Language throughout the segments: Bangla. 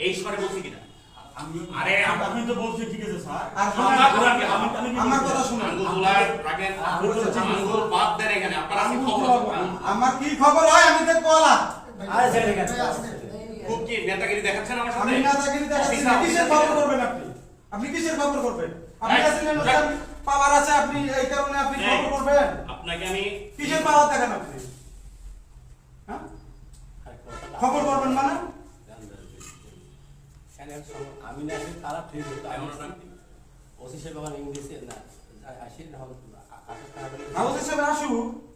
এই স্বরে বলছি কিনা? আরে আপনি তো বলছেন ঠিক আছে স্যার। আর আমার কথা শুনুন। আঙ্গুল তোলার রাখেন, আঙ্গুল বাদ দেন এখানে। আপনারা কি খবর? আমার কি খবর হয় আমি দেখবো আলা। আরে ছেড়ে গেছে। খুব কি নেতাগিরি দেখাচ্ছেন আমার সাথে? আমি নেতাগিরি দেখাচ্ছি না। কিসের খবর করবেন আপনি? আপনি কিসের খবর করবেন? আপনি আসলেন পাওয়ার আছে, আপনি এই কারণে আপনি খবর করবেন। আপনাকে আমি কিসের পাওয়ার দেখেন আপনি? হ্যাঁ? খবর করবেন মানে? আমি না তারা ঠিক হতো ওসি সাহেব আমার ইংলিশে না আসেন হাউস হিসেবে আসু।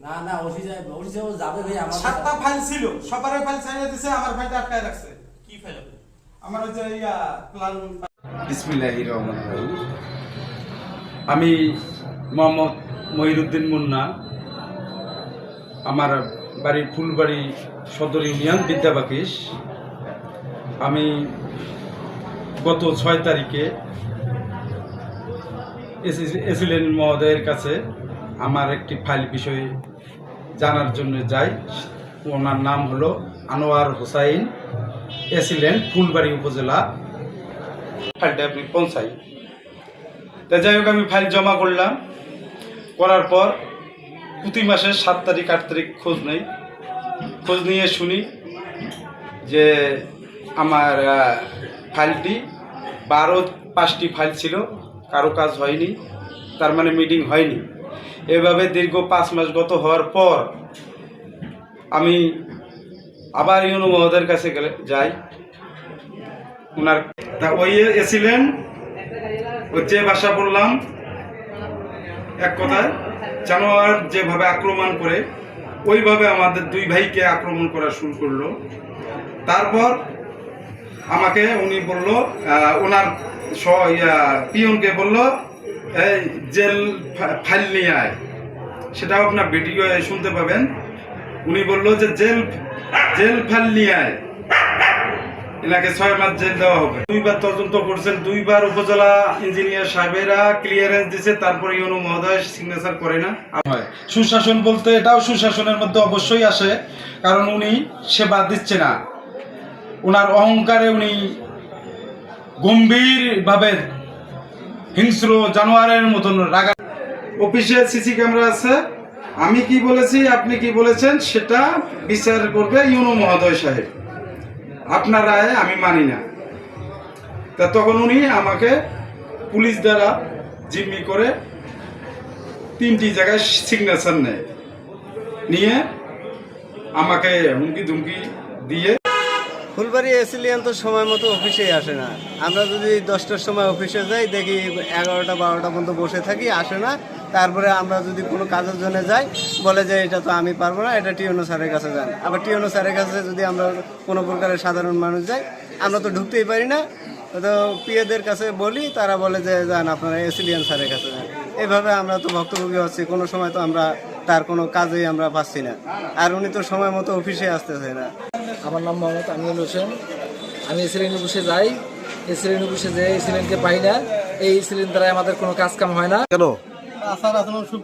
না না ওসি সাহেব যাবে ভাই আমার 7টা ফাইল ছিল, সবার ফাইল চাইলে দিছে, আমার ফাইলটা আটকায় রাখছে। কি ফাইল আপনি? আমার ওই যে ইয়া প্ল্যান। বিসমিল্লাহির রহমানির রহিম। আমি মোহাম্মদ মহিরুদ্দিন মুন্না, আমার বাড়ি ফুলবাড়ি সদর ইউনিয়ন বিদ্যাবাকিশ। আমি গত 6 তারিখে এসিলেন মহোদয়ের কাছে আমার একটি ফাইল বিষয়ে জানার জন্য যাই। ওনার নাম হলো আনোয়ার হোসাইন, এসিলেন্ট ফুলবাড়ি উপজেলা। ফাইলটা আপনি পৌঁছাই। তা যাই হোক, আমি ফাইল জমা করলাম। করার পর প্রতি মাসের 7 তারিখ 8 তারিখ খোঁজ নেই। খোঁজ নিয়ে শুনি যে আমার ফাইলটি 5টি ফাইল ছিল, কারো কাজ হয়নি, তার মানে মিটিং হয়নি। এভাবে দীর্ঘ 5 মাস গত হওয়ার পর আমি আবার ইউনো মহোদয়ের কাছে যাই। ওনার ওই এসিলেন যে ভাষা বললাম, এক কথায় জানোয়ার যেভাবে আক্রমণ করে ওইভাবে আমাদের 2 ভাইকে আক্রমণ করা শুরু করলো। তারপর আমাকে উনি বলল, ওনার পিয়নকে বলল, এই জেল ফাইল নিয়ে আয়। সেটাও আপনার ভিডিও শুনতে পাবেন। উনি বলল যে জেল ফাইল নিয়ে আয়, এনাকে 6 মাস জেল দেওয়া হবে। 2বার তদন্ত করছেন, 2বার উপজেলা ইঞ্জিনিয়ার সাহেবেরা ক্লিয়ারেন্স দিছে, তারপরে ইউনো মহোদয় সিগনেচার করে না। সুশাসন বলতে এটাও সুশাসনের মধ্যে অবশ্যই আসে, কারণ উনি সেবা দিচ্ছে না। ওনার অহংকারে উনি গম্ভীরভাবে হিংস্র জানোয়ারের মতন রাগা। অফিসে সিসি ক্যামেরা আছে, আমি কি বলেছি আপনি কি বলেছেন সেটা বিচার করবে ইউনো মহোদয় সাহেব। আপনার রায় আমি মানি না। তা তখন উনি আমাকে পুলিশ দ্বারা জিম্মি করে 3টি জায়গায় সিগনেচার নেয়, নিয়ে আমাকে হুমকি ধুমকি দিয়ে। ফুলবাড়ি এসিলিয়ান তো সময় মতো অফিসে আসে না। আমরা যদি 10টার সময় অফিসে যাই, দেখি 11টা 12টা পর্যন্ত বসে থাকি, আসে না। তারপরে আমরা যদি কোনো কাজের জন্য যাই, বলে যে এটা তো আমি পারবো না, এটা টিওনো স্যারের কাছে যান। আবার টিওনো স্যারের কাছে যদি আমরা কোনো প্রকারের সাধারণ মানুষ যাই, আমরা তো ঢুকতেই পারি না। তো পিএদের কাছে বলি, তারা বলে যে যান আপনারা এসিলিয়ান স্যারের কাছে যান। এইভাবে আমরা তো ভুক্তভোগী হচ্ছি। কোনো সময় তো আমরা তার কোনো কাজেই আমরা পাচ্ছি না, আর উনি তো সময় মতো অফিসে আসতেছে না। আমার নাম মোহাম্মদ আমিনুল হোসেন। আমি এসিলেন অফিসে যাই, এসিলেন অফিসে যেয়ে এসিলেনকে পাই না। এই এসিলেন দ্বারা আমাদের কোনো কাজ কাম হয় না। কেন? আসার খুব